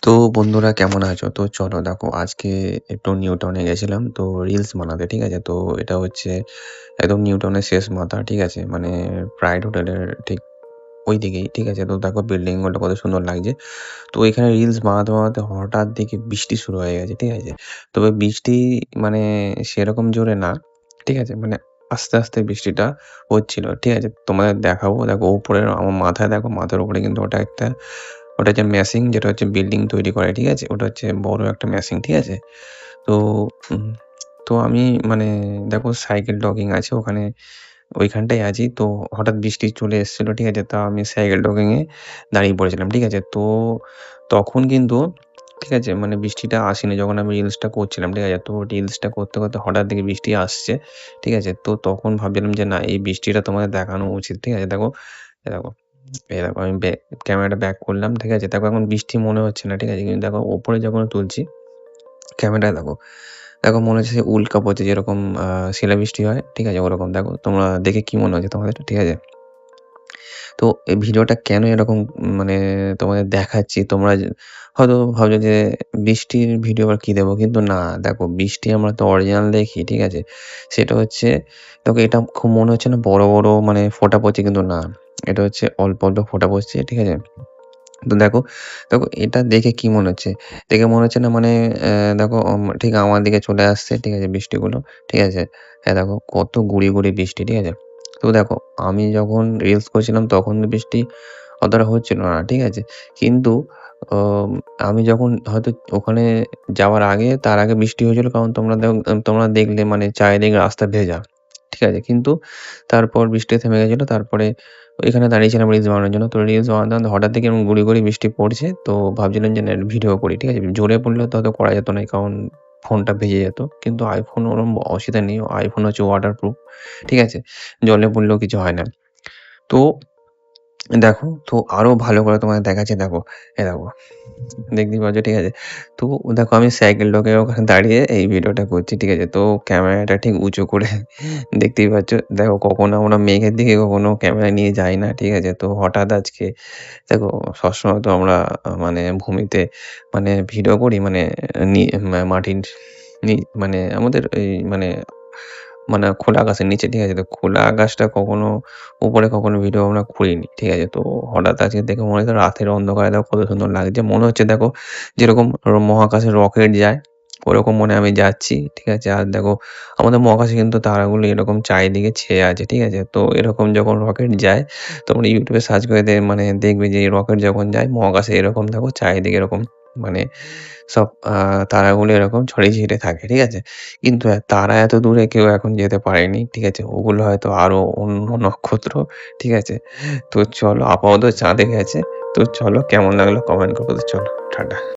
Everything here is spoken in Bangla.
তো বন্ধুরা কেমন আছো? তো চলো দেখো আজকে একটু নিউটাউনে গেছিলাম তো রিলস বানাতে, ঠিক আছে? তো এটা হচ্ছে একদম নিউটাউনের শেষ মাথা, ঠিক আছে? মানে প্রাইড হোটেলের ঠিক ওইদিকেই, ঠিক আছে? তো দেখো বিল্ডিং গুলো কত সুন্দর লাগছে। তো এখানে রিলস বানাতে হঠাৎ দেখি বৃষ্টি শুরু হয়ে গেছে, ঠিক আছে? তবে বৃষ্টি মানে সেরকম জোরে না, ঠিক আছে? মানে আস্তে বৃষ্টিটা হচ্ছিল, ঠিক আছে? তোমাদের দেখাবো। দেখো উপরের আমার মাথায় দেখো, মাথার উপরে কিন্তু ওটা হচ্ছে মেশিং, যেটা হচ্ছে বিল্ডিং তৈরি করে, ঠিক আছে? ওটা হচ্ছে বড় একটা মেশিং, ঠিক আছে? তো উম তো আমি মানে দেখো সাইকেল ডকিং আছে ওখানে, ওইখানটায় আছি। তো হঠাৎ বৃষ্টি চলে এসেছিল, ঠিক আছে? তো আমি সাইকেল ডকিং এ দাঁড়িয়ে পড়েছিলাম, ঠিক আছে? তো তখন কিন্তু, ঠিক আছে? মানে বৃষ্টিটা আসেনি যখন আমি রিলসটা করছিলাম, ঠিক আছে? তো রিলসটা করতে হঠাৎ দেখি বৃষ্টি আসছে, ঠিক আছে? তো তখন ভাবছিলাম যে না, এই বৃষ্টিটা তোমাদের দেখানো উচিত, ঠিক আছে? দেখো, এই দেখো, এই দেখো আমি ক্যামেরাটা ব্যাক করলাম, ঠিক আছে? দেখো এখন বৃষ্টি মনে হচ্ছে না, ঠিক আছে? কিন্তু দেখো উপরে যখন তুলছি ক্যামেরায় দেখো, দেখো মনে হচ্ছে যে উল্কা পড়ছে, যেরকম শিলাবৃষ্টি হয়, ঠিক আছে? ওরকম দেখো। তোমরা দেখে কি মনে হচ্ছে তোমাদের? ঠিক আছে? তো এই ভিডিওটা কেন এরকম মানে তোমাদের দেখাচ্ছি, তোমরা হয়তো ভাবছো যে বৃষ্টির ভিডিও আবার কি দেবো? কিন্তু না, দেখো বৃষ্টি আমরা তো অরিজিনাল দেখি, ঠিক আছে? সেটা হচ্ছে, দেখো এটা খুব মনে হচ্ছে না বড় মানে ফোঁটা পড়ছে, কিন্তু না। এটা হচ্ছে অল্প ফোঁটা পড়ছে, ঠিক আছে? তো দেখো এটা দেখে কি মনে হচ্ছে? দেখে মনে হচ্ছে না মানে দেখো ঠিক আমার দিকে চলে আসছে, ঠিক আছে বৃষ্টিগুলো, ঠিক আছে? হ্যাঁ, দেখো কত গুঁড়ি বৃষ্টি, ঠিক আছে? তো দেখো আমি যখন রিলস করছিলাম তখন তো বৃষ্টি অতটা হচ্ছিল না, ঠিক আছে? কিন্তু অম আমি যখন হয়তো ওখানে যাওয়ার আগে, তার আগে বৃষ্টি হয়েছিল, কারণ তোমরা দেখলে মানে চারিদিকে রাস্তা ভেজা, ঠিক আছে? কিন্তু তারপর বৃষ্টি থেমে গেছিল। তারপরে ওইখানে দাঁড়িয়েছিলাম রিলস বানানোর জন্য। তো রিলস বানাতে হঠাৎ দেখি এরকম গুঁড়ি বৃষ্টি পড়ছে। তো ভাবছিলাম যে না ভিডিও করি, ঠিক আছে? জোরে পড়লে তো হয়তো করা যেত না, কারণ ফোনটা ভিজে যেত। কিন্তু iPhone ওরম অসুবিধা নেই। iPhone হচ্ছে ওয়াটারপ্রুফ, ঠিক আছে? জলে পড়লেও কিছু হয় না। তো দেখো, তো আরো ভালো করে তোমাদের দেখাচ্ছি, দেখো, এই দেখো। দেখতেই পাচ্ছ, ঠিক আছে? তো দেখো আমি সাইকেলটাকে ওখানে দাঁড়িয়ে এই ভিডিওটা করছি, ঠিক আছে? তো ক্যামেরাটা ঠিক উঁচু করে দেখতেই পাচ্ছ। দেখো কখনো আমরা মেঘের দিকে কখনো ক্যামেরা নিয়ে যাই না, ঠিক আছে? তো হঠাৎ আজকে দেখো, সবসময় তো আমরা মানে ভূমিতে মানে ভিডিও করি, মানে নি মাটির মানে আমাদের এই মানে মানে খোলা আকাশের নিচে, ঠিক আছে? তো খোলা আকাশটা কখনো উপরে কখনো ভিডিও আমরা করিনি, ঠিক আছে? তো হঠাৎ আজকে দেখে মনে হচ্ছে রাতের অন্ধকারে দেখো কত সুন্দর লাগছে। মনে হচ্ছে দেখো যেরকম মহাকাশে রকেট যায়, ওরকম মনে হয় আমি যাচ্ছি, ঠিক আছে? আর দেখো আমাদের মহাকাশে কিন্তু তারাগুলো এরকম চারিদিকে ছেয়ে আছে, ঠিক আছে? তো এরকম যখন রকেট যায়, তোমরা YouTube এ সার্চ করে মানে দেখবে যে রকেট যখন যায় মহাকাশে, এরকম দেখো চারিদিকে এরকম মানে সব তারাগুলো এরকম ছড়িয়ে ছিটে থাকে, ঠিক আছে? কিন্তু তারা এত দূরে কেউ এখন যেতে পারেনি, ঠিক আছে? ওগুলো হয়তো আরো অন্য নক্ষত্র, ঠিক আছে? তো চলো আপাতত চাঁদে গেছে। তো চলো কেমন লাগলো কমেন্ট করো। তো চলো টাটা।